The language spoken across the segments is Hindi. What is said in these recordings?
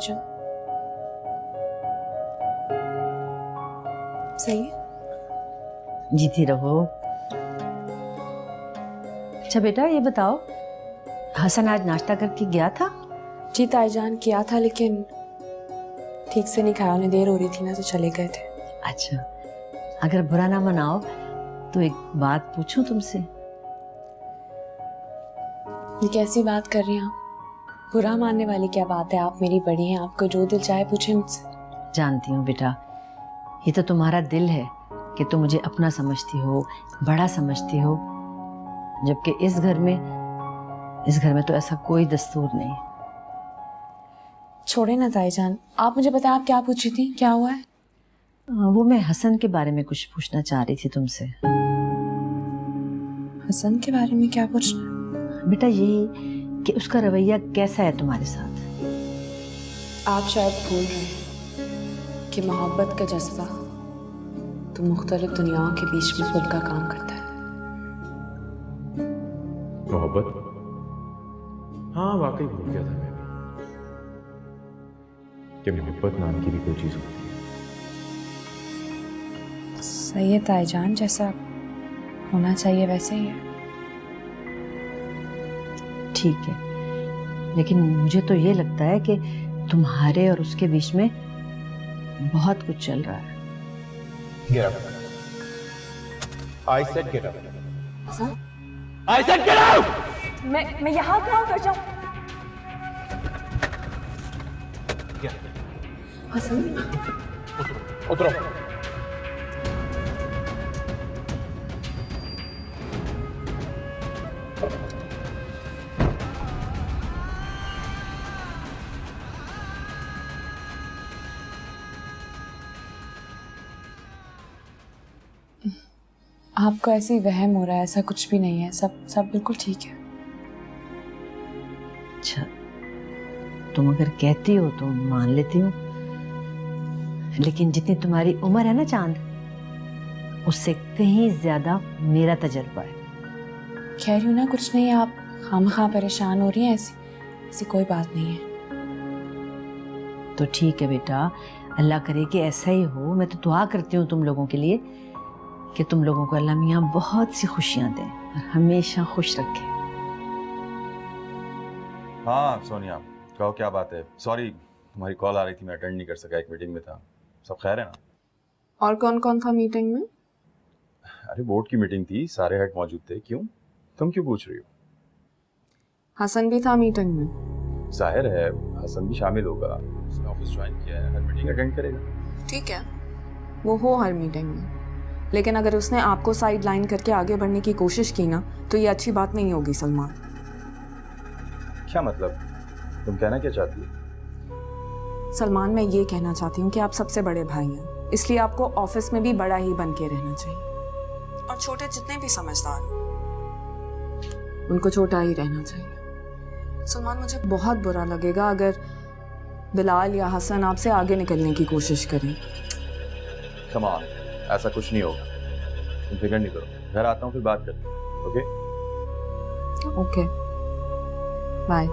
ताईजान। सही है। जीती रहो। अच्छा बेटा ये बताओ, हसन आज नाश्ता करके गया था? जी ताईजान किया था, लेकिन ठीक से नहीं खाया, उन्हें देर हो रही थी ना तो चले गए थे। अच्छा, अगर बुरा ना मनाओ तो एक बात पूछूं तुमसे? ये कैसी बात कर रही हैं आप? बुरा मानने वाली क्या बात है? आप मेरी बड़ी हैं, आपको जो दिल चाहे पूछे मुझसे। जानती हूँ बेटा, ये तो तुम्हारा दिल है कि तुम मुझे अपना समझती हो, बड़ा समझती हो, जबकि इस घर में तो ऐसा कोई दस्तूर नहीं। छोड़े ना ताईजान, आप मुझे बताएं आप क्या पूछी थी, क्या हुआ है? वो मैं हसन के बारे में कुछ पूछना चाह रही थी तुमसे। हसन के बारे में क्या पूछना है? बेटा यही कि उसका रवैया कैसा है तुम्हारे साथ? आप शायद भूल रहे हैं कि मोहब्बत का जज्बा तो मुख्तलिफ दुनियाओं के बीच में पुल का काम करता है। मोहब्बत? हाँ वाकई भूल गया था मैं भी कि मोहब्बत नाम की भी कोई चीज होती है। सही है ताईजान, जैसा होना चाहिए वैसे ही है। ठीक है, लेकिन मुझे तो ये लगता है कि तुम्हारे और उसके बीच में बहुत कुछ चल रहा है। Get up. I said get up. Hasan? I said get out. मैं यहाँ क्या कर जाऊँ? हसन? उतरो। आपको ऐसी वहम हो रहा है, ऐसा कुछ भी नहीं है, सब बिल्कुल ठीक है। अच्छा, तुम अगर कहती हो तो मान लेती हूँ, लेकिन जितनी तुम्हारी उम्र है ना चांद, उससे कहीं ज्यादा मेरा तजर्बा है। कह रही हूँ ना कुछ नहीं है, आप खामखा परेशान हो रही हैं, ऐसी कोई बात नहीं है। तो ठीक है बेटा, अल्लाह करे कि ऐसा ही हो। मैं तो दुआ करती हूँ तुम लोगों के लिए कि तुम लोगों को अल्लाह मियाँ बहुत सी खुशियाँ दें और हमेशा खुश रखे। हाँ सोनिया, कहो क्या बात है? सॉरी, तुम्हारी कॉल आ रही थी, मैं अटेंड नहीं कर सका, एक मीटिंग में था। सब खैर है ना? और कौन कौन था मीटिंग में? अरे बोर्ड की मीटिंग थी, सारे हेड मौजूद थे। क्यों, तुम क्यों पूछ रही हो? हसन भी था मीटिंग में? जाहिर है हसन भी शामिल होगा, उसने ऑफिस ज्वाइन किया है, हर मीटिंग अटेंड करेगा। ठीक है, वो हो हर मीटिंग में, लेकिन अगर उसने आपको साइड लाइन करके आगे बढ़ने की कोशिश की ना तो ये अच्छी बात नहीं होगी सलमान। क्या मतलब, तुम कहना क्या चाहती हो? सलमान, मैं ये कहना चाहती हूँ कि आप सबसे बड़े भाई हैं, इसलिए आपको ऑफिस में भी बड़ा ही बन के रहना चाहिए, और छोटे जितने भी समझदार हैं उनको छोटा ही रहना चाहिए। सलमान, मुझे बहुत बुरा लगेगा अगर बिलाल या हसन आपसे आगे निकलने की कोशिश करें। कम ऑन, ऐसा कुछ नहीं होगा, तुम फिक्र नहीं करो। घर आता हूँ फिर बात करते हैं। Okay okay, bye.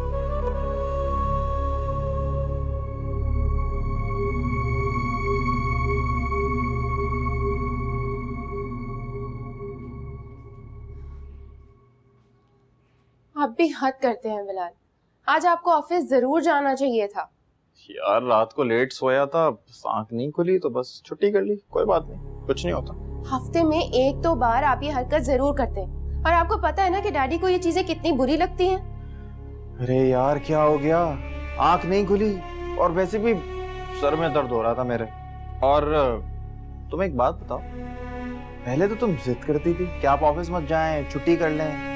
आप भी हद करते हैं बिलाल, आज आपको ऑफिस जरूर जाना चाहिए था। यार रात को लेट सोया था, आंख नहीं खुली तो बस छुट्टी कर ली। कोई बात नहीं, कुछ नहीं होता। हफ्ते में एक दो बार आप ये हरकत जरूर करते हैं, और आपको पता है ना कि डैडी को ये चीजें कितनी बुरी लगती हैं। अरे यार क्या हो गया, आंख नहीं खुली और वैसे भी सर में दर्द हो रहा था मेरे। और तुम एक बात बताओ, पहले तो तुम जिद करती थी कि आप ऑफिस मत जाएं, छुट्टी कर लें।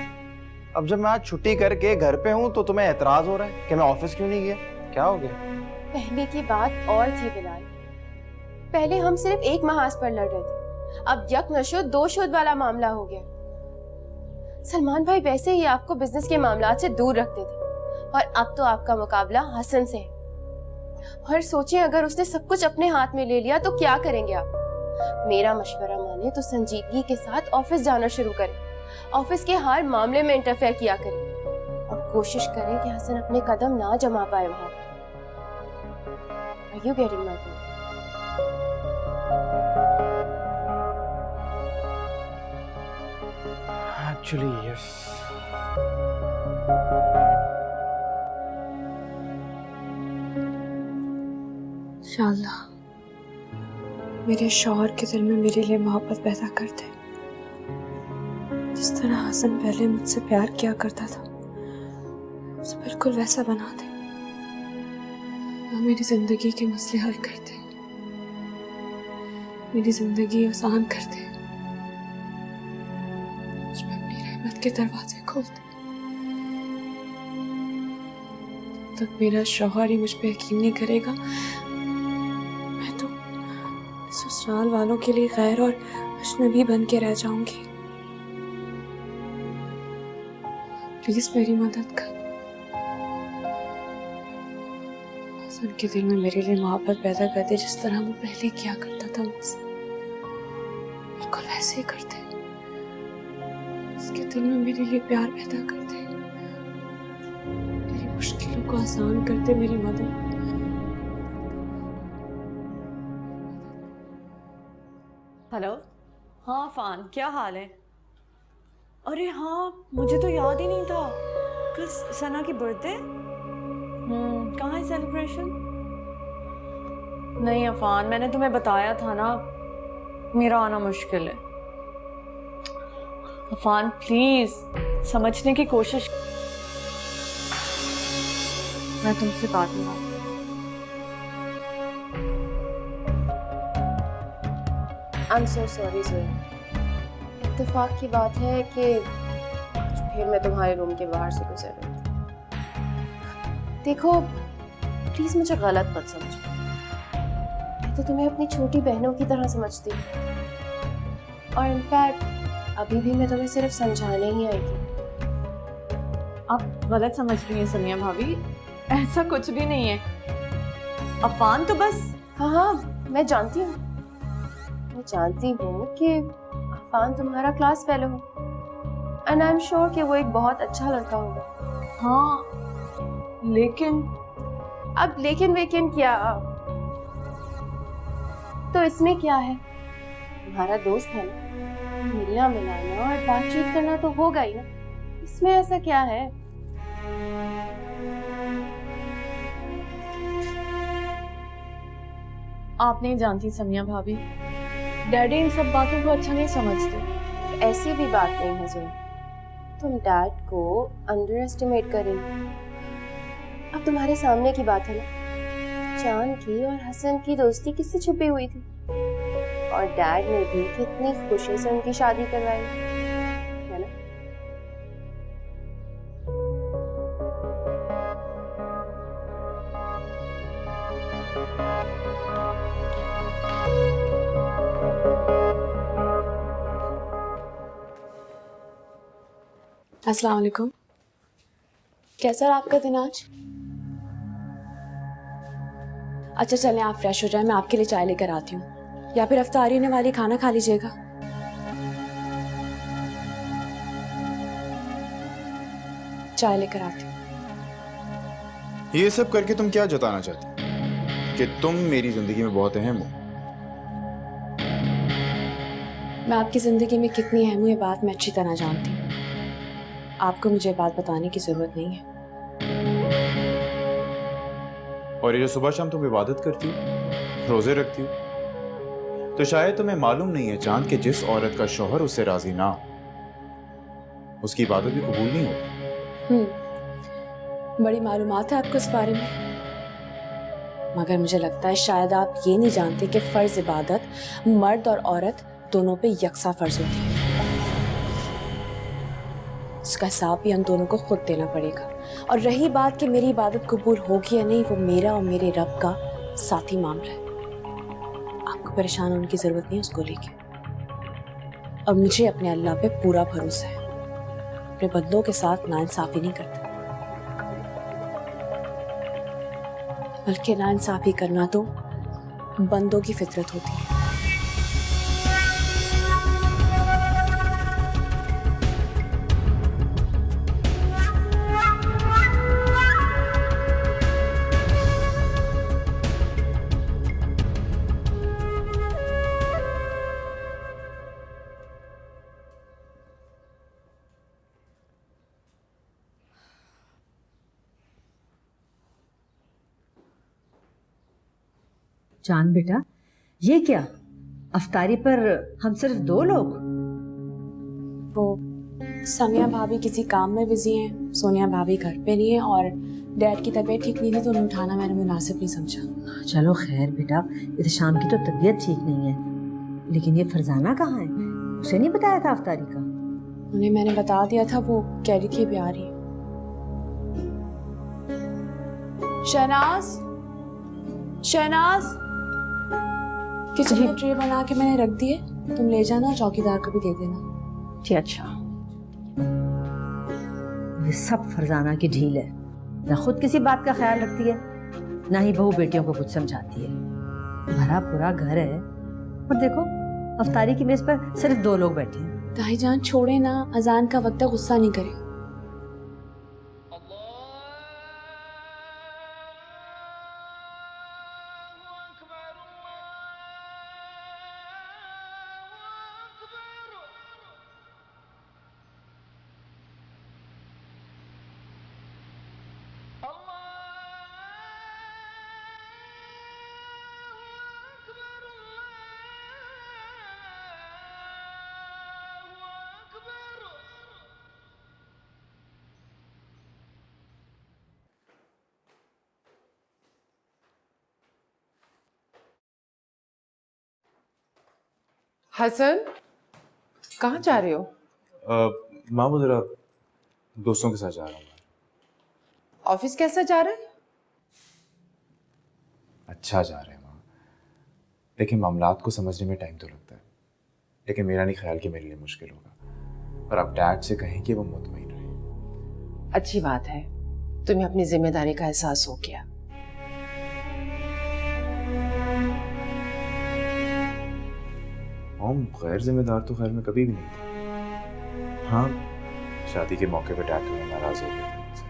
अब जब मैं आज छुट्टी करके घर पे हूँ तो तुम्हें एतराज हो रहा है कि मैं ऑफिस क्यों नहीं गया? क्या हो गया? पहले की बात और थी बिलाल, पहले हम सिर्फ एक महाज पर लड़ रहे थे, अब यक नशो दो शोध वाला मामला हो गया। सलमान भाई वैसे ही आपको बिजनेस के मामलात से दूर रखते थे, और अब तो आपका मुकाबला हसन से है। और सोचिए अगर उसने सब कुछ अपने हाथ में ले लिया तो क्या करेंगे आप? मेरा मशवरा माने तो संजीदगी के साथ ऑफिस जाना शुरू करें, ऑफिस के हर मामले में इंटरफेयर किया करें, और कोशिश करें कि हसन अपने कदम ना जमा पाए वहां। Are you getting my point? Actually yes. इंशाअल्लाह मेरे शौहर के दिल में मेरे लिए मोहब्बत पैदा कर दे, जिस तरह हसन पहले मुझसे प्यार किया करता था उसे बिल्कुल वैसा बना दे। और मेरी जिंदगी के मसले हल कर दे, मेरी जिंदगी आसान कर दे, मुझ पे अपनी रहमत के दरवाजे खोल दे। जब तक मेरा शौहर ही मुझ पे यकीन नहीं करेगा, मैं तो ससुराल वालों के लिए गैर और अजनबी बन के रह जाऊंगी। प्लीज मेरी मदद कर। हसन के दिल में मेरे लिए मोहब्बत पैदा कर दे, जिस तरह वो पहले किया करता था मुझसे, बिल्कुल वैसे ही कर दे। उसके दिल में मेरे लिए प्यार पैदा कर दे, मेरी मुश्किलों को आसान कर दे, मेरी मदद। हेलो, हाँ फान, क्या हाल है? अरे हाँ, मुझे तो याद ही नहीं था। कल सना की बर्थडे। कहाँ है सेलिब्रेशन? नहीं अफान, मैंने तुम्हें बताया था ना, मेरा आना मुश्किल है। अफान प्लीज समझने की कोशिश। मैं तुमसे बात नहीं। I'm so sorry Zoya. इत्तेफाक की बात है कि फिर मैं तुम्हारे रूम के बाहर से गुजर रही थी। देखो प्लीज मुझे गलत मत समझो, मैं तो तुम्हें अपनी छोटी बहनों की तरह समझती हूँ, और इनफैक्ट अभी भी मैं तुम्हें सिर्फ समझाने ही आई थी। आप गलत समझ रही हैं सनिया भाभी, ऐसा कुछ भी नहीं है। अफान तो बस। हाँ हाँ मैं जानती हूँ, मैं जानती हूँ कि अफान तुम्हारा क्लास फेलो हो, एंड आई एम श्योर कि वो एक बहुत अच्छा लड़का होगा। हाँ लेकिन अब लेकिन वेकिन क्या, तो इसमें क्या है, तुम्हारा दोस्त है ना, मिलना मिलाना और बातचीत करना तो होगा ही ना, इसमें ऐसा क्या है। आप नहीं जानती सनिया भाभी, डैडी इन सब बातों को अच्छा नहीं समझते। ऐसी भी बात नहीं है जोया, तुम डैड को अंडर एस्टिमेट करेंगे। अब तुम्हारे सामने की बात है ना, चांद की और हसन की दोस्ती किससे छुपी हुई थी, और डैड ने भी कितनी खुशी से उनकी शादी करवाई, है ना। अस्सलाम वालेकुम। कैसा रहा आपका दिन आज? अच्छा चलें आप फ्रेश हो जाएं, मैं आपके लिए चाय लेकर आती हूँ, या फिर अफ्तारी होने वाली खाना खा लीजिएगा। चाय लेकर आती हूँ। ये सब करके तुम क्या जताना चाहती हो? कि तुम मेरी जिंदगी में बहुत अहम हो? मैं आपकी जिंदगी में कितनी अहम हूँ ये बात मैं अच्छी तरह जानती हूँ, आपको मुझे बात बताने की जरूरत नहीं है। और ये जो सुबह शाम तुम इबादत करती हो, रोजे रखती हो, तो शायद तुम्हें मालूम नहीं है चांद के जिस औरत का शौहर उससे राजी ना हो, उसकी इबादत भी कबूल नहीं होती। बड़ी मालूमात है आपको इस बारे में, मगर मुझे लगता है शायद आप ये नहीं जानते कि फर्ज इबादत मर्द और औरत दोनों पे यकसा फर्ज होती है। उसका हिसाब भी हम दोनों को खुद देना पड़ेगा, और रही बात कि मेरी इबादत कबूल होगी या नहीं, वो मेरा और मेरे रब का साथी मामला है। आपको परेशान होने की जरूरत नहीं है उसको लेके। और मुझे अपने अल्लाह पे पूरा भरोसा है, अपने बंदों के साथ नाइंसाफी नहीं करता, बल्कि नाइंसाफी करना तो बंदों की फितरत होती है। चांद बेटा, ये क्या? अफ्तारी पर हम सिर्फ 2 लोग? वो समिया भाभी किसी काम में बिजी हैं, सोनिया भाभी घर पे नहीं है और डैड की तबीयत ठीक नहीं थी तो उन्हें उठाना मैंने मुनासिब नहीं समझा। चलो खैर बेटा, इत्शाम की तो तबीयत ठीक नहीं है, लेकिन ये फरजाना कहाँ है? उसे नहीं बताया था अफ्तारी का? उन्हें मैंने बता दिया था, वो कह रही थी अभी आ रही है। शहनाज, शहनाज, किचन में ट्रे बना के मैंने रख दिए, तुम ले जाना, चौकीदार को भी दे देना। जी अच्छा। ये सब फरजाना की ढील है, ना खुद किसी बात का ख्याल रखती है, ना ही बहू बेटियों को कुछ समझाती है। भरा पूरा घर है और देखो अफ्तारी की मेज पर सिर्फ 2 लोग बैठे हैं। ताई जान छोड़े ना, अजान का वक्त है, गुस्सा नहीं करे। हसन, कहाँ जा रहे हो? माँ वो जरा दोस्तों के साथ जा रहा हूँ। ऑफिस कैसा जा रहा है? अच्छा जा रहे हैं माँ, लेकिन मामलात को समझने में टाइम तो लगता है। लेकिन मेरा नहीं ख्याल कि मेरे लिए मुश्किल होगा, और अब डैड से कहें कि वो मुतमईन रहे। अच्छी बात है, तुम्हें अपनी जिम्मेदारी का एहसास हो गया। हम गैर जिम्मेदार तो खैर मैं कभी भी नहीं था। हाँ, शादी के मौके पर डैड थोड़ा नाराज हो गया था मुझसे।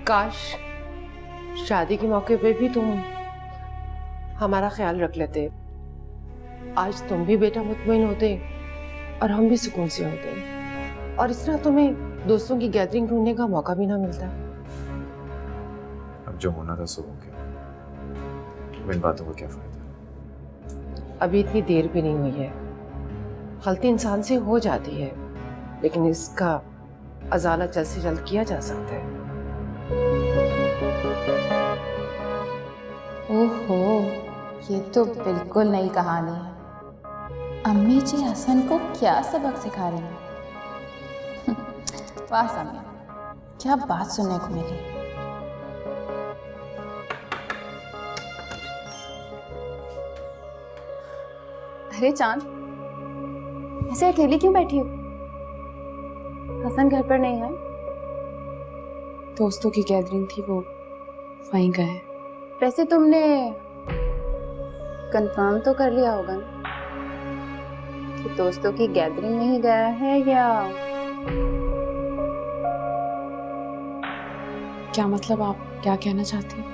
काश शादी के मौके पे भी तुम हमारा ख्याल रख लेते। आज तुम भी बेटा मुतमईन होते और हम भी सुकून से होते, और इस तरह तुम्हें दोस्तों की गैदरिंग ढूंढने का मौका भी ना मिलता। अब जो होना था सो हो गया, इन बातों का क्या फायदा? अभी इतनी देर भी नहीं हुई है, गलती इंसान से हो जाती है, लेकिन इसका अजाला जल्द से जल्द किया जा सकता है। ओहो, ये तो बिल्कुल नई कहानी है। अम्मी जी हसन को क्या सबक सिखा रही हैं? वाह समिया, क्या बात सुनने को मिली। अरे चांद, ऐसे अकेली क्यों बैठी हो? हसन घर पर नहीं है? दोस्तों की गैदरिंग थी, वो वहीं गए। वैसे तुमने कंफर्म तो कर लिया होगा ना कि दोस्तों की गैदरिंग में ही गया है, या क्या मतलब, आप क्या कहना चाहती हैं?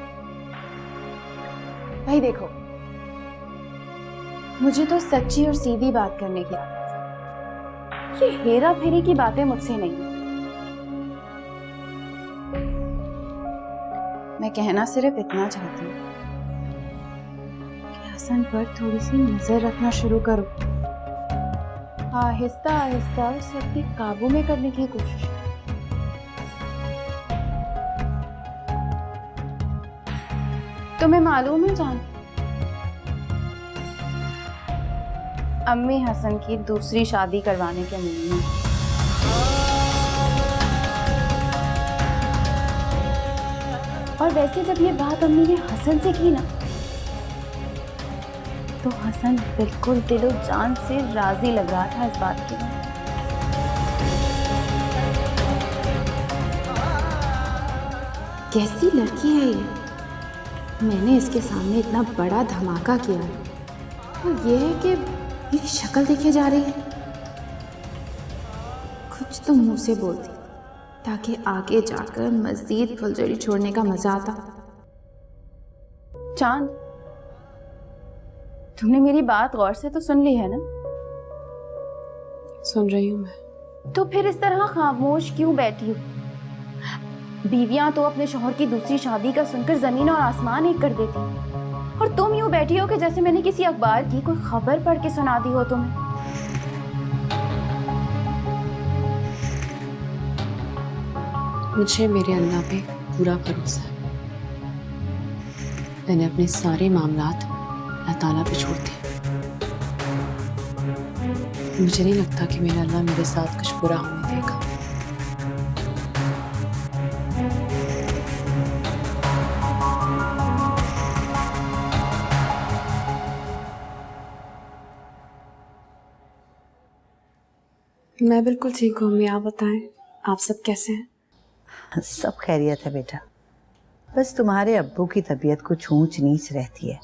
भाई देखो, मुझे तो सच्ची और सीधी बात करने की आदत है। ये हेरा फेरी की बातें मुझसे नहीं। मैं कहना सिर्फ इतना चाहती हूँ कि हसन पर थोड़ी सी नजर रखना शुरू करो। आहिस्ता आहिस्ता उसे अपने काबू में करने की कोशिश करो। तुम्हें मालूम है जान, अम्मी हसन की दूसरी शादी करवाने के मूड में। और वैसे जब ये बात अम्मी ने हसन से की ना, तो हसन बिल्कुल दिलो जान से राजी लग रहा था इस बात के लिए। कैसी लड़की है ये, मैंने इसके सामने इतना बड़ा धमाका किया है, और ये है कि मेरी शक्ल देखे जा रही है। कुछ तो मुंह से बोलती ताकि आगे जाकर मजीद फुलझड़ी छोड़ने का मजा आता। चांद, तुमने मेरी बात गौर से तो सुन ली है ना? सुन रही हूँ मैं। तो फिर इस तरह खामोश क्यों बैठी हो? बीवियां तो अपने शौहर की दूसरी शादी का सुनकर जमीन और आसमान एक कर देती, और तुम यूं बैठी हो कि जैसे मैंने किसी अखबार की कोई खबर पढ़ के सुना दी हो तुम्हें। मुझे मेरे अल्लाह पे पूरा भरोसा है। मैंने अपने सारे मामलात अल्लाह ताला पे छोड़ दिए। मुझे नहीं लगता कि मेरा अल्लाह मेरे साथ कुछ बुरा होने देगा। मैं बिल्कुल ठीक हूँ अम्मी, आप बताएं आप सब कैसे हैं? सब खैरियत है बेटा, बस तुम्हारे अब्बू की तबीयत कुछ ऊंच नीच रहती है।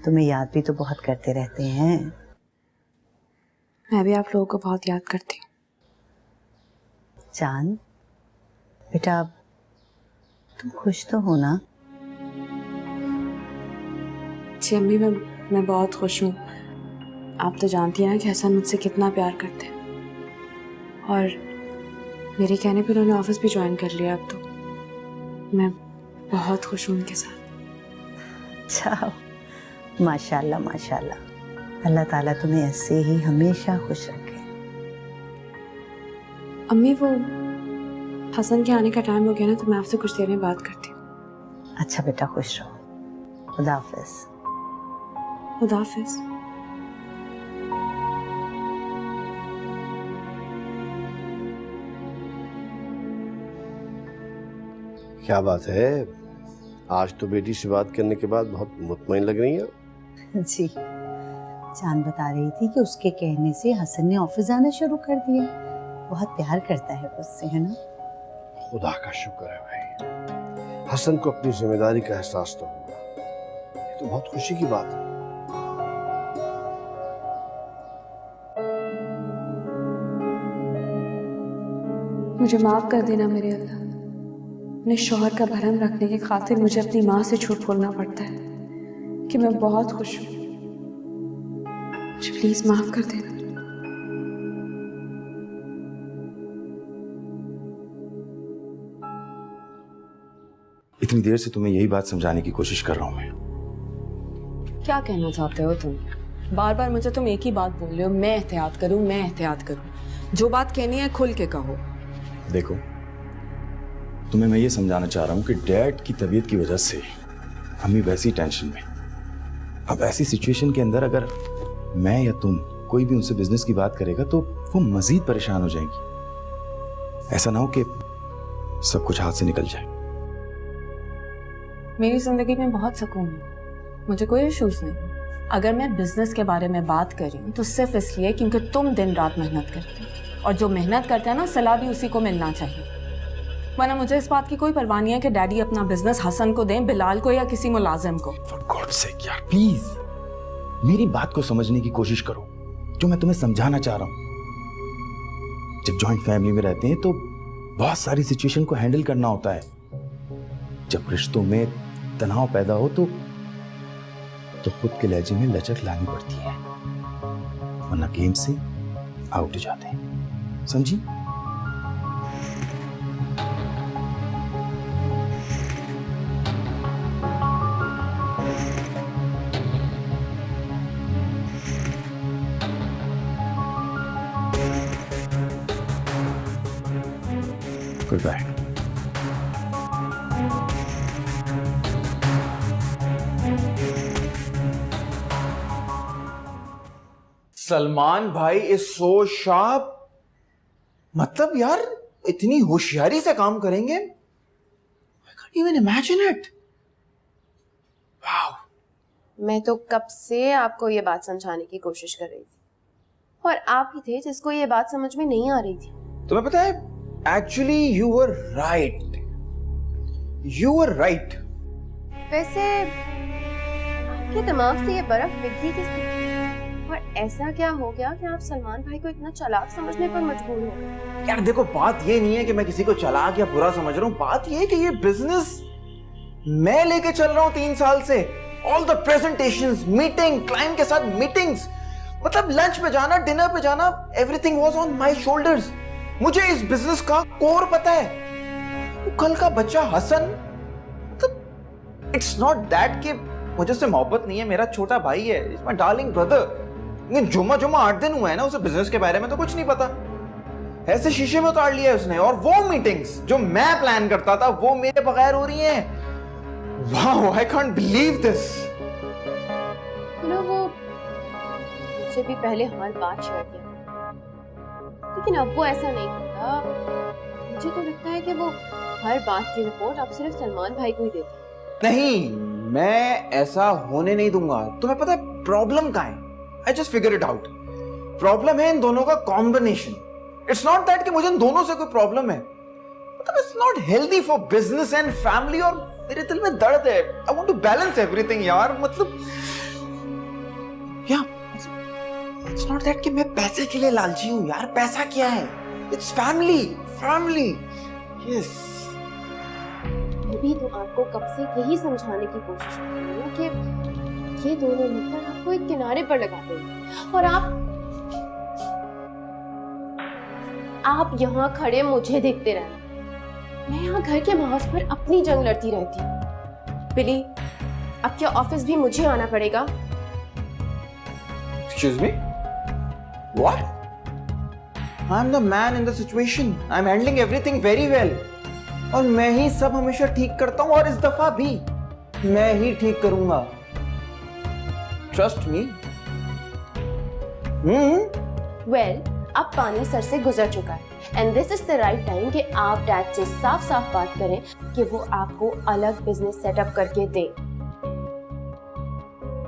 तुम्हें याद भी तो बहुत करते रहते हैं। मैं भी आप लोगों को बहुत याद करती हूँ। चांद बेटा, तुम खुश तो हो ना? जी अम्मी, मैं बहुत खुश हूँ। आप तो जानती हैं ना कि हसन मुझसे कितना प्यार करते हैं, और मेरे कहने पे उन्होंने ऑफिस भी ज्वाइन कर लिया। अब तो मैं बहुत खुश हूँ उनके साथ। अच्छा, माशाल्लाह माशाल्लाह, अल्लाह ताला तुम्हें ऐसे ही हमेशा खुश रखे। अम्मी वो हसन के आने का टाइम हो गया ना, तो मैं आपसे कुछ देर में बात करती हूँ। अच्छा बेटा, खुश रहो। खुदा हाफिज। खुदा हाफिज। क्या बात है, आज तो बेटी से बात करने के बाद बहुत मुतमईन लग रही है। जी, चांद बता रही थी कि उसके कहने से हसन ने ऑफिस जाना शुरू कर दिया। बहुत प्यार करता है उससे, है ना? खुदा का शुक्र है भाई, हसन को अपनी जिम्मेदारी का एहसास तो हुआ। ये तो बहुत खुशी की बात है। मुझे माफ कर देना मेरे अल्लाह, अपने शौहर का भरम रखने की खातिर मुझे अपनी माँ से झूठ बोलना पड़ता है कि मैं बहुत खुश हूँ। मुझे प्लीज माफ कर देना। इतनी देर से तुम्हें यही बात समझाने की कोशिश कर रहा हूं मैं। क्या कहना चाहते हो तुम? बार बार मुझे तुम एक ही बात बोल रहे हो, मैं एहतियात करूं, मैं एहतियात करूं। जो बात कहनी है खुल के कहो। देखो, तुम्हें मैं ये समझाना चाह रहा हूँ कि डैड की तबीयत की वजह से अम्मी वैसी टेंशन में। अब ऐसी सिचुएशन के अंदर अगर मैं या तुम कोई भी उनसे बिजनेस की बात करेगा तो वो मजीद परेशान हो जाएंगी। ऐसा ना हो कि सब कुछ हाथ से निकल जाए। मेरी जिंदगी में बहुत सुकून है, मुझे कोई इश्यूज नहीं। अगर मैं बिजनेस के बारे में बात कर रही हूँ तो सिर्फ इसलिए क्योंकि तुम दिन रात मेहनत करते हो, और जो मेहनत करते हैं ना सलाह भी उसी को मिलना चाहिए। वरना मुझे इस बात की कोई परवाह नहीं है कि डैडी अपना बिजनेस हसन को दें, बिलाल को, या किसी मुलाजिम को। For God's sake यार, प्लीज मेरी बात को समझने की कोशिश करो, जो मैं तुम्हें समझाना चाह रहा हूँ। जब जॉइंट फैमिली में रहते हैं तो बहुत सारी सिचुएशन को हैंडल करना होता है। जब रिश्तों में तनाव पैदा हो तो खुद के लहजे में लचक लानी पड़ती है, वरना गेम से आउट हो जाते हैं। समझी? Goodbye. सलमान भाई इज सो शार्प। मतलब यार इतनी होशियारी से काम करेंगे, I can't even imagine it. Wow. मैं तो कब से आपको ये बात समझाने की कोशिश कर रही थी, और आप ही थे जिसको ये बात समझ में नहीं आ रही थी। तुम्हें पता है, actually you were right, you were right. वैसे आपके दिमाग से ये बर्फ पिघली किसने, और ऐसा क्या हो गया कि आप सलमान भाई को इतना चालाक समझने पर मजबूर हो गए? यार देखो, बात ये नहीं है कि मैं किसी को चालाक या बुरा समझ रहा हूँ। बात ये है कि ये बिजनेस मैं लेके चल रहा हूँ 3 साल से। All the presentations, meeting, client के साथ मीटिंग्स, मतलब लंच पे जाना, डिनर पे जाना, everything was on my shoulders. मुझे इस बिजनेस का कोर पता है। वो कल का बच्चा हसन, मतलब इट्स नॉट दैट कि मुझे उससे मोहब्बत नहीं है, मेरा छोटा भाई है, इट्स माय डार्लिंग ब्रदर। जुम्मा 8 दिन हुआ है ना, उसे बिजनेस के बारे में तो कुछ नहीं पता, ऐसे शीशे में उतार लिया है उसने। और वो मीटिंग्स जो मैं प्लान करता था वो मेरे बगैर हो रही हैं। Wow, I can't believe this. वो मुझसे भी पहले हर बात शेयर किया, लेकिन अब वो ऐसा नहीं करता। मुझे तो लगता है कि वो हर बात की रिपोर्ट अब सिर्फ सलमान भाई को ही देता है। नहीं, मैं ऐसा होने नहीं दूंगा। तुम्हें पता है प्रॉब्लम कहाँ है? I just figure it out. Problem है इन दोनों का कॉम्बिनेशन। इट्स नॉट दैट कि मुझे इन दोनों से कोई प्रॉब्लम है, मतलब it's not healthy for business and family. और मेरे दिल में दर्द है, I want to balance everything यार। मतलब क्या, इट्स नॉट दैट कि मैं पैसे के लिए लालची हूं यार, पैसा क्या है, इट्स फैमिली, फैमिली। यस, मैं भी तो आपको कब से यही समझाने की कोशिश कर रही हूँ कि ये दोनों मिलकर आपको एक किनारे पर लगा देंगे, और आप यहाँ खड़े मुझे देखते रहना। मैं यहाँ घर के माहौल पर अपनी जंग लड़ती रहती हूँ। बिली, अब क्या ऑफिस भी मुझे आना पड़ेगा? Excuse me? What? I'm the man in the situation. I'm handling everything very well. और मैं ही सब हमेशा ठीक करता हूँ, और इस दफा भी मैं ही ठीक करूंगा। Trust me. Well, अब पानी सर से गुजर चुका है, and this is the right time कि आप डैड से साफ-साफ बात करें कि वो आपको अलग बिजनेस सेटअप करके दे।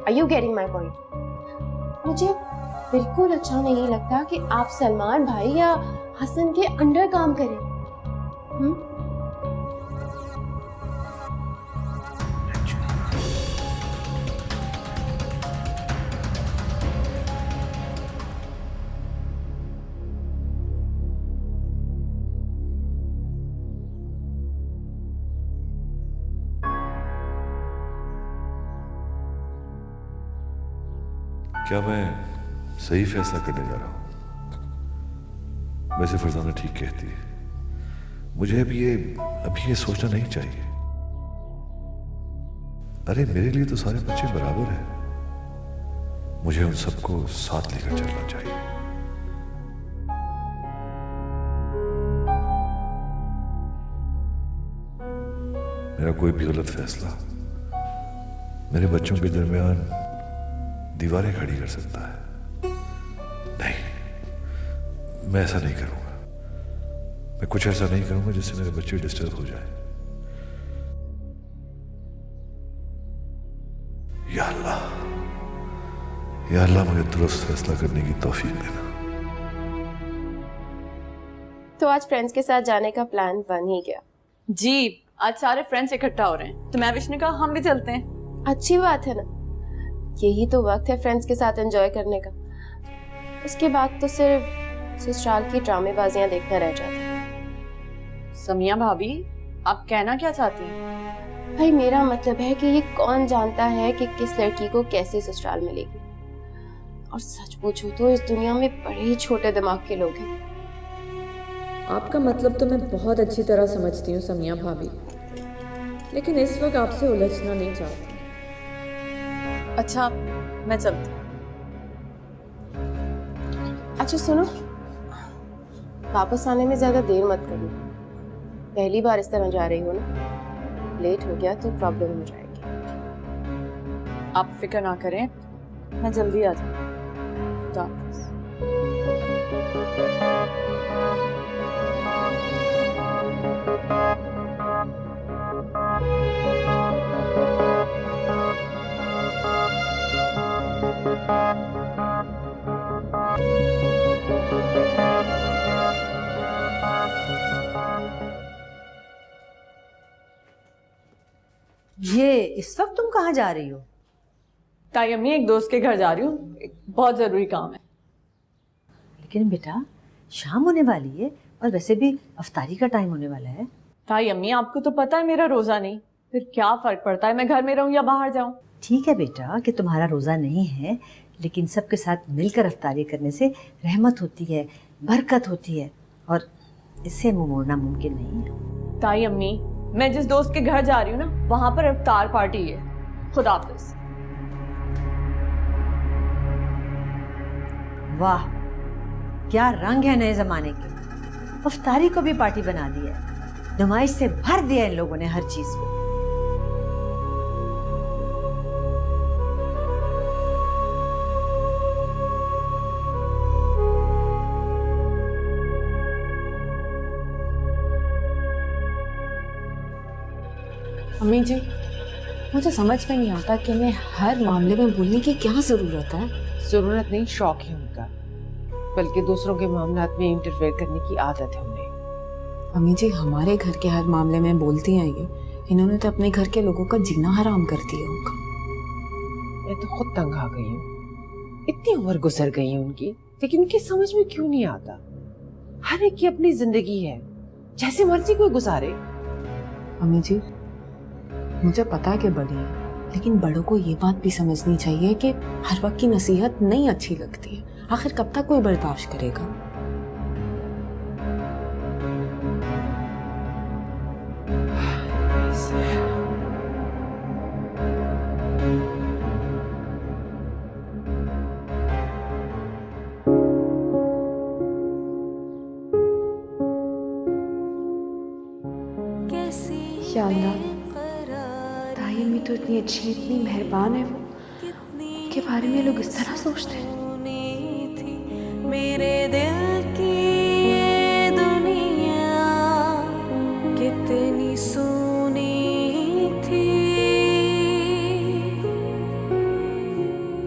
Are you getting my point? मुझे बिल्कुल अच्छा नहीं लगता कि आप सलमान भाई या हसन के अंडर काम करें। क्या मैं सही फैसला करने जा रहा हूं? वैसे फरजाना ठीक कहती है, मुझे अभी ये सोचना नहीं चाहिए। अरे मेरे लिए तो सारे बच्चे बराबर हैं, मुझे उन सबको साथ लेकर चलना चाहिए। मेरा कोई भी गलत फैसला मेरे बच्चों के दरमियान दीवारें खड़ी कर सकता है। नहीं, मैं ऐसा नहीं करूंगा। मैं कुछ ऐसा नहीं करूंगा जिससे मेरे बच्चे डिस्टर्ब हो जाए। या अल्लाह मुझे दुरुस्त फैसला करने की तौफीक देना। तो आज फ्रेंड्स के साथ जाने का प्लान बन ही गया। जी, आज सारे फ्रेंड्स इकट्ठा हो रहे हैं, तो मैं विश ने कहा हम भी चलते हैं। अच्छी बात है ना, यही तो वक्त है फ्रेंड्स के साथ एंजॉय करने का। उसके बाद तो सिर्फ ससुराल की ड्रामेबाजियां देखना रह जाता है। समिया भाभी, आप कहना क्या चाहती हैं? भाई मेरा मतलब है कि ये कौन जानता है कि किस लड़की को कैसे ससुराल मिलेगी। और सच पूछो तो इस दुनिया में बड़े ही छोटे दिमाग के लोग हैं। आपका मतलब तो मैं बहुत अच्छी तरह समझती हूँ समिया भाभी, लेकिन इस वक्त आपसे उलझना नहीं चाहती। अच्छा, मैं चलती हूँ। अच्छा सुनो, वापस आने में ज्यादा देर मत करना। पहली बार इस तरह जा रही हो ना, लेट हो गया तो प्रॉब्लम हो जाएगी। आप फिक्र ना करें, मैं जल्दी आ जाऊँ। खुदा हाफिज़। ये इस वक्त तुम कहाँ जा रही हो? ताई अम्मी, एक दोस्त के घर जा रही हूँ, एक बहुत ज़रूरी काम है। लेकिन बेटा शाम होने वाली है और वैसे भी अफ्तारी का टाइम होने वाला है। ताई अम्मी, आपको तो पता है मेरा रोज़ा नहीं, फिर क्या फ़र्क पड़ता है मैं घर में रहूँ या बाहर जाऊँ। ठीक है बेटा कि तुम्हारा रोज़ा नहीं है, लेकिन सबके साथ मिलकर अफ्तारी करने से रहमत होती है, बरकत होती है। और इससे मुंह मोड़ना मुमकिन नहीं है। ताई अम्मी, मैं जिस दोस्त के घर जा रही हूँ ना, वहां पर इफ्तार पार्टी है। खुदा हाफिज। वाह, क्या रंग है नए जमाने के। इफ्तारी को भी पार्टी बना दिया है। नुमाइश से भर दिया इन लोगों ने हर चीज को। अम्मी जी, मुझे समझ में नहीं आता कि मैं हर मामले में बोलने की क्या जरूरत है। जरूरत नहीं, शौक है उनका, बल्कि दूसरों के मामलात में इंटरफेयर करने की आदत है उन्हें। अम्मी जी, हमारे घर के हर मामले में बोलती हैं ये। इन्होंने तो अपने घर के लोगों का जीना हराम कर दिया होगा। मैं तो खुद तंग आ गई हूँ। इतनी उम्र गुजर गई है उनकी, लेकिन उनकी समझ में क्यों नहीं आता। हर एक की अपनी जिंदगी है, जैसे मर्जी कोई गुजारे। अम्मी जी, मुझे पता है कि बड़ी है, लेकिन बड़ों को ये बात भी समझनी चाहिए कि हर वक्त की नसीहत नहीं अच्छी लगती है। आखिर कब तक कोई बर्दाश्त करेगा। या अल्लाह, ताई अम्मी तो इतनी अच्छी, इतनी मेहरबान है वो, के बारे में लोग इस तरह सोचते हैं। मेरे दिल की ये दुनिया कितनी सोनी थी,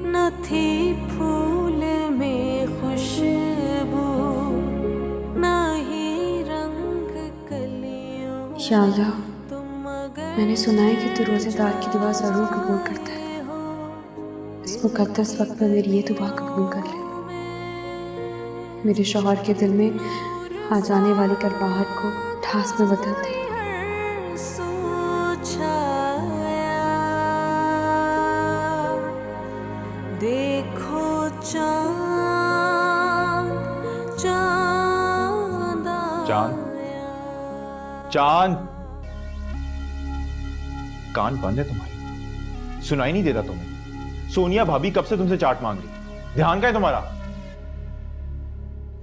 न थी फूल में खुशबू, न ही रंग कलियों। या अल्लाह, मैंने सुना है कि तू रोजेदार की दुआ जरूर कबूल करता है। इस मुकद्दस वक्त में मेरी ये दुआ कबूल कर ले। मेरे शौहर के दिल में आ जाने वाली करवाहट को ठास में बदल दे। देखो चांद, चांद, चांद, चांद, कान बंद है तुम्हारे, सुनाई नहीं देता तुम्हें? सोनिया भाभी कब से तुमसे चाट मांग रही, ध्यान का है तुम्हारा?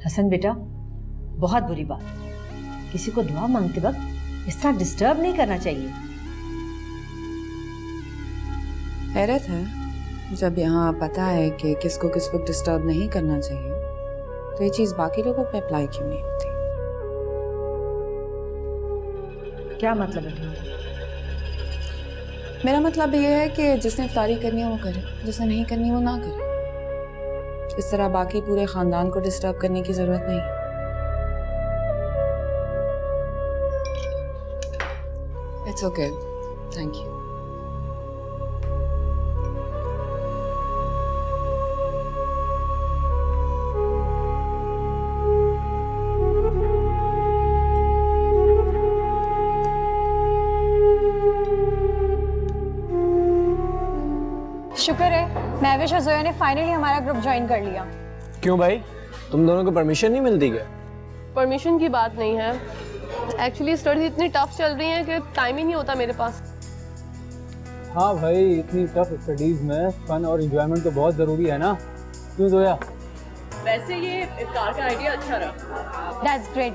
हसन बेटा, बहुत बुरी बात। किसी को दुआ मांगते वक्त इस तरह डिस्टर्ब नहीं करना चाहिए। हैरत है, जब यहाँ पता है कि किसको किस वक्त डिस्टर्ब नहीं करना चाहिए, तो ये चीज बाकी लोगों पे अप्लाई क्यों नहीं होती? क्या मतलब है तुम्हारा? मेरा मतलब ये है कि जिसने इफ्तारी करनी है वो करे, जिसने नहीं करनी वो ना करे। इस तरह बाकी पूरे खानदान को डिस्टर्ब करने की जरूरत नहीं। It's okay, thank you. शुक्र है महविश और जोया ने फाइनली हमारा ग्रुप ज्वाइन कर लिया। क्यों भाई, तुम दोनों को परमिशन नहीं मिलती क्या? परमिशन की बात नहीं है, एक्चुअली स्टडीज इतनी टफ चल रही हैं कि टाइम ही नहीं होता मेरे पास। हाँ भाई, इतनी टफ स्टडीज में फन और एंजॉयमेंट तो बहुत जरूरी है ना, क्यों जोया? वैसे ये इफ्तार का आइडिया अच्छा रहा। That's great.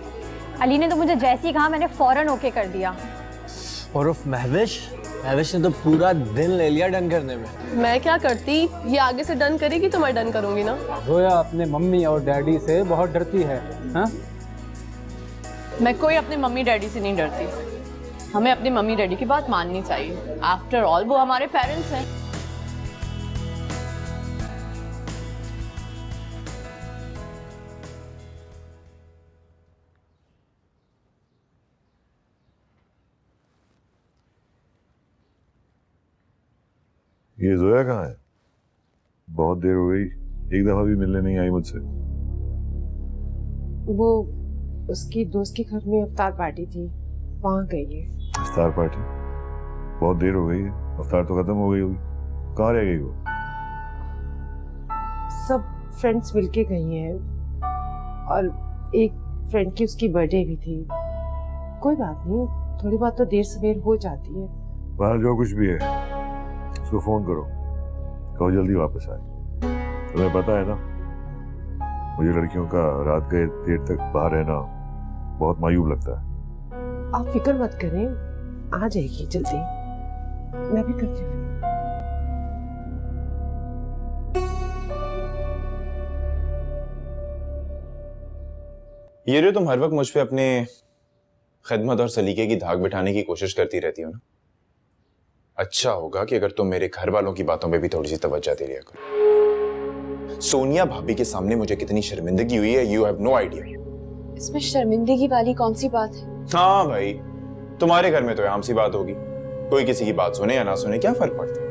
अली ने तो मुझे जैसे ही कहा मैंने फौरन ओके कर दिया। और उफ महविश ने तो पूरा दिन ले लिया डन करने में। मैं क्या करती, ये आगे से डन करेगी तो मैं डन करूंगी ना। जोया अपने मम्मी और डैडी से बहुत डरती है। हाँ, मैं कोई अपने मम्मी डैडी से नहीं डरती। हमें अपने मम्मी डैडी की बात माननी चाहिए। आफ्टर ऑल वो हमारे पेरेंट्स हैं। ये जोया कहाँ है? बहुत देर हो गई, एक दफा भी मिलने नहीं आई मुझसे। वो उसकी दोस्त के घर में इफ्तार पार्टी थी, वहां गई है। इफ्तार पार्टी? बहुत देर हो गई है, इफ्तार तो खत्म हो गई होगी। कहाँ रह गई वो? सब फ्रेंड्स मिलके गई हैं और एक फ्रेंड की उसकी बर्थडे भी थी। कोई बात नहीं, थोड़ी बात तो देर सवेर हो जाती है। बाहर जो कुछ भी है उसको फोन करो, कहो जल्दी वापस आए। तुम्हें पता है ना, मुझे लड़कियों का रात गए देर तक बाहर रहना बहुत मायूब लगता है। आप फिक्र मत करें, आ जाएगी जल्दी। मैं भी करती हूँ। ये जो तुम हर वक्त मुझ पे अपने खिदमत और सलीके की धाक बिठाने की कोशिश करती रहती हो ना, अच्छा होगा कि अगर तुम मेरे घर वालों की बातों पे भी थोड़ी सी तवज्जो दे लिया करो। सोनिया भाभी के सामने मुझे कितनी शर्मिंदगी हुई है, यू हैव नो आइडिया। इसमें शर्मिंदगी वाली कौन सी बात है? हाँ भाई, तुम्हारे घर में तो आम सी बात होगी, कोई किसी की बात सुने या ना सुने क्या फर्क पड़ता है।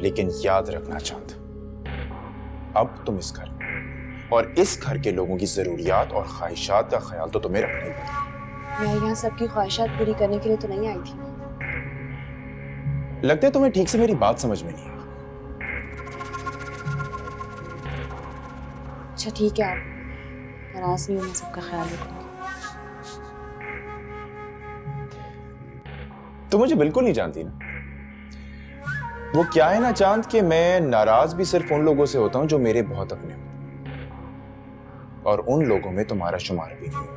लेकिन याद रखना चांद, अब तुम इस घर में और इस घर के लोगों की जरूरियात और ख्वाहिशात का ख्याल तो तुम्हें रखना ही पड़ेगा। मैं यहाँ सबकी ख्वाहिशात पूरी करने के लिए तो नहीं आई थी। लगता है तुम्हें ठीक से मेरी बात समझ में नहीं आई। अच्छा ठीक है, आप नाराज नहीं हो, मैं सबका ख्याल रखूंगी। तुम मुझे बिल्कुल नहीं जानती ना। वो क्या है ना चांद, कि मैं नाराज भी सिर्फ उन लोगों से होता हूं जो मेरे बहुत अपने होते हैं, और उन लोगों में तुम्हारा शुमार भी नहीं होता।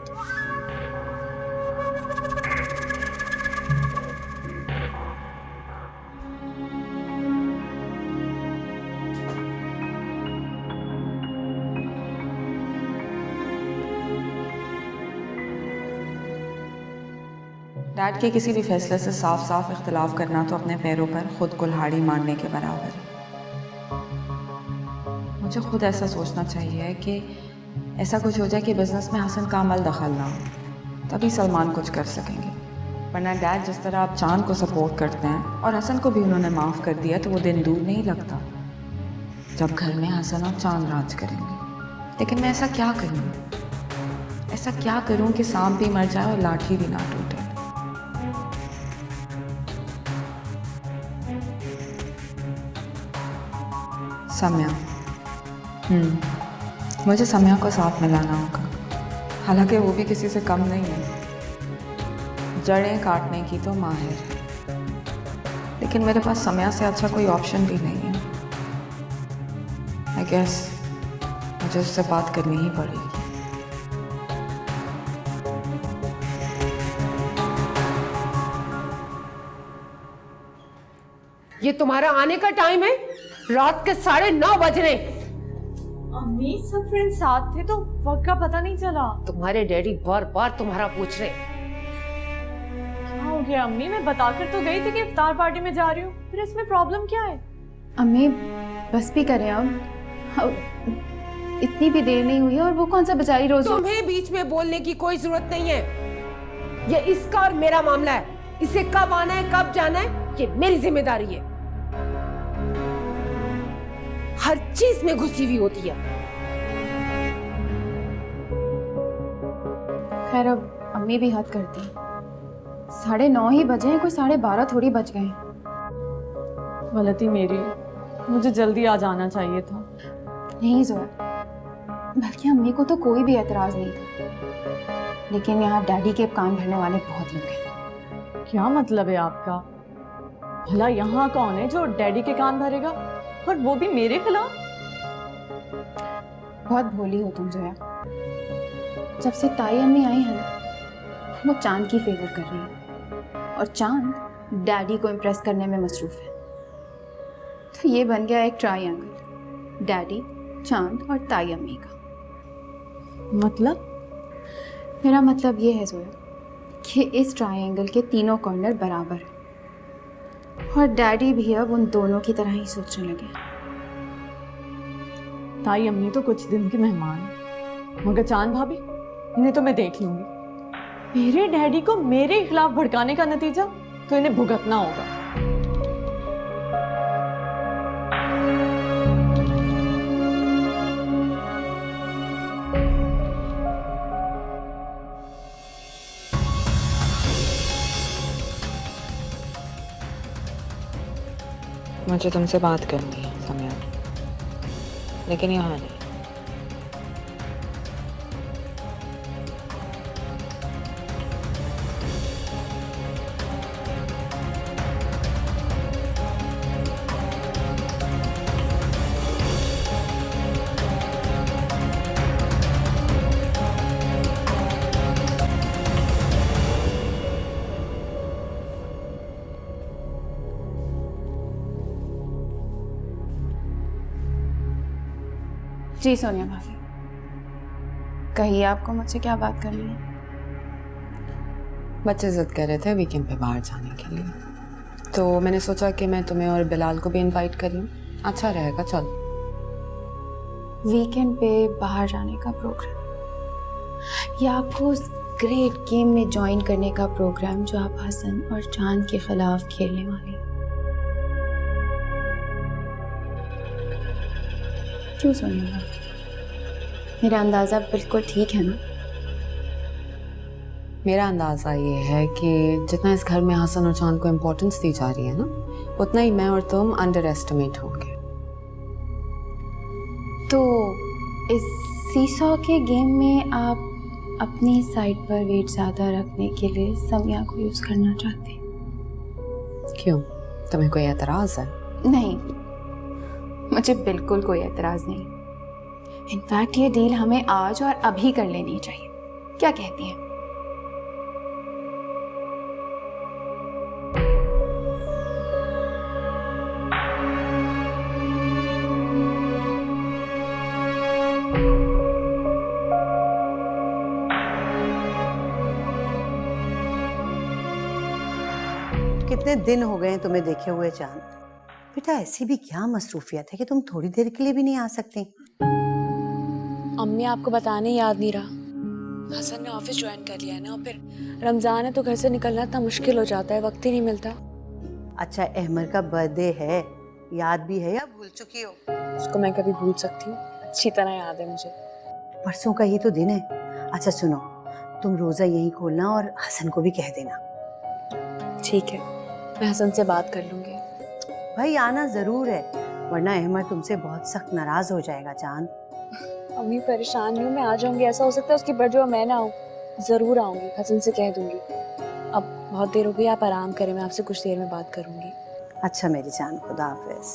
डैड के किसी भी फैसले से साफ साफ इख्तलाफ करना तो अपने पैरों पर खुद कुल्हाड़ी मारने के बराबर है। मुझे खुद ऐसा सोचना चाहिए कि ऐसा कुछ हो जाए कि बिजनेस में हसन का अमल दखल ना हो, तभी सलमान कुछ कर सकेंगे। वरना डैड जिस तरह आप चांद को सपोर्ट करते हैं और हसन को भी उन्होंने माफ़ कर दिया, तो वो दिन दूर नहीं लगता जब घर में हसन और चांद राज करेंगे। लेकिन मैं ऐसा क्या करूँ, ऐसा क्या करूँ कि सांप भी मर जाए और लाठी भी ना टूटे। सम्या, मुझे सम्या को साथ मिलाना होगा, हालांकि वो भी किसी से कम नहीं है। जड़ें काटने की तो माहिर है, लेकिन मेरे पास सम्या से अच्छा कोई ऑप्शन भी नहीं है। आई गेस मुझे उससे बात करनी ही पड़ेगी। ये तुम्हारा आने का टाइम है? रात के 9:30 बज रहे। अम्मी सब फ्रेंड्स साथ थे तो वक्त का पता नहीं चला। तुम्हारे डैडी बार बार तुम्हारा पूछ रहे। क्या हो गया अम्मी? मैं बताकर तो गई थी कि इफ्तार पार्टी में जा रही हूँ, फिर इसमें प्रॉब्लम क्या है? अम्मी बस भी करें अब इतनी भी देर नहीं हुई है, और वो कौन सा बेचारी रोज। तुम्हें बीच में बोलने की कोई जरूरत नहीं है। ये इसका और मेरा मामला है। इसे कब आना है कब जाना है ये मेरी जिम्मेदारी है। हर चीज में घुसी हुई होती है। खैर अब अम्मी भी हद करती हैं। 9:30 ही बजे हैं, कोई 12:30 थोड़ी बज गए हैं। गलती मेरी, मुझे जल्दी आ जाना चाहिए था। नहीं जोया, बल्कि अम्मी को तो कोई भी एतराज नहीं था, लेकिन यहाँ डैडी के कान भरने वाले बहुत लोग हैं। क्या मतलब है आपका? भला यहाँ कौन है जो डैडी के कान भरेगा, और वो भी मेरे खिलाफ? बहुत भोली हो तुम जोया। जब से ताई अम्मी आई है ना, वो चांद की फेवर कर रही है, और चांद डैडी को इम्प्रेस करने में मसरूफ है। तो ये बन गया एक ट्रायंगल, डैडी, चांद और ताई अम्मी का। मतलब? मेरा मतलब ये है जोया कि इस ट्रायंगल के तीनों कॉर्नर बराबर हैं, और डैडी भी अब उन दोनों की तरह ही सोचने लगे। ताई अम्मी तो कुछ दिन के मेहमान हैं, मगर चांद भाभी, इन्हें तो मैं देख लूंगी। मेरे डैडी को मेरे खिलाफ भड़काने का नतीजा तो इन्हें भुगतना होगा। मुझे तुमसे बात करनी है सम्या, लेकिन यहाँ नहीं। जी सोनिया भाभी, कहिए आपको मुझसे क्या बात करनी है? बच्चे जिद कर रहे थे वीकेंड पे बाहर जाने के लिए, तो मैंने सोचा कि मैं तुम्हें और बिलाल को भी इनवाइट कर लूँ, अच्छा रहेगा। चल वीकेंड पे बाहर जाने का प्रोग्राम या आपको उस ग्रेट गेम में ज्वाइन करने का प्रोग्राम जो आप हसन और चांद के खिलाफ खेलने वाली हैं? क्यों सोनिया, मेरा अंदाज़ा बिल्कुल ठीक है ना? मेरा अंदाज़ा ये है कि जितना इस घर में हसन और चांद को इम्पोर्टेंस दी जा रही है ना, उतना ही मैं और तुम अंडर एस्टिमेट होंगे। तो इस सीसॉ के गेम में आप अपनी साइड पर वेट ज़्यादा रखने के लिए समिया को यूज़ करना चाहते हैं? क्यों, तुम्हें कोई एतराज़ है? नहीं, मुझे बिल्कुल कोई एतराज़ नहीं। इनफैक्ट ये डील हमें आज और अभी कर लेनी चाहिए, क्या कहती हैं? कितने दिन हो गए हैं तुम्हें देखे हुए चांद? बेटा ऐसी भी क्या मसरूफियत है कि तुम थोड़ी देर के लिए भी नहीं आ सकती? अम्मी आपको बताने याद नहीं रहा, हसन ने ऑफिस ज्वाइन कर लिया है ना, और फिर रमजान है तो घर से निकलना इतना मुश्किल हो जाता है, वक्त ही नहीं मिलता। अच्छा अहमर का बर्थडे है, याद भी है या भूल चुकी हो? उसको मैं कभी भूल सकती हूँ, अच्छी तरह याद है मुझे। परसों का ही तो दिन है। अच्छा सुनो, तुम रोजा यहीं खोलना और हसन को भी कह देना। ठीक है, मैं हसन से बात कर लूंगी। भाई आना जरूर है, वरना अहमर तुमसे बहुत सख्त नाराज हो जाएगा चांद। अम्मी परेशान नहीं हूँ, मैं आ जाऊंगी। ऐसा हो सकता है उसकी बर्थडे और मैं ना आऊँ, जरूर आऊंगी, हसन से कह दूंगी। अब बहुत देर हो गई, आप आराम करें, मैं आपसे कुछ देर में बात करूंगी। अच्छा मेरी जान, खुदा हाफिज।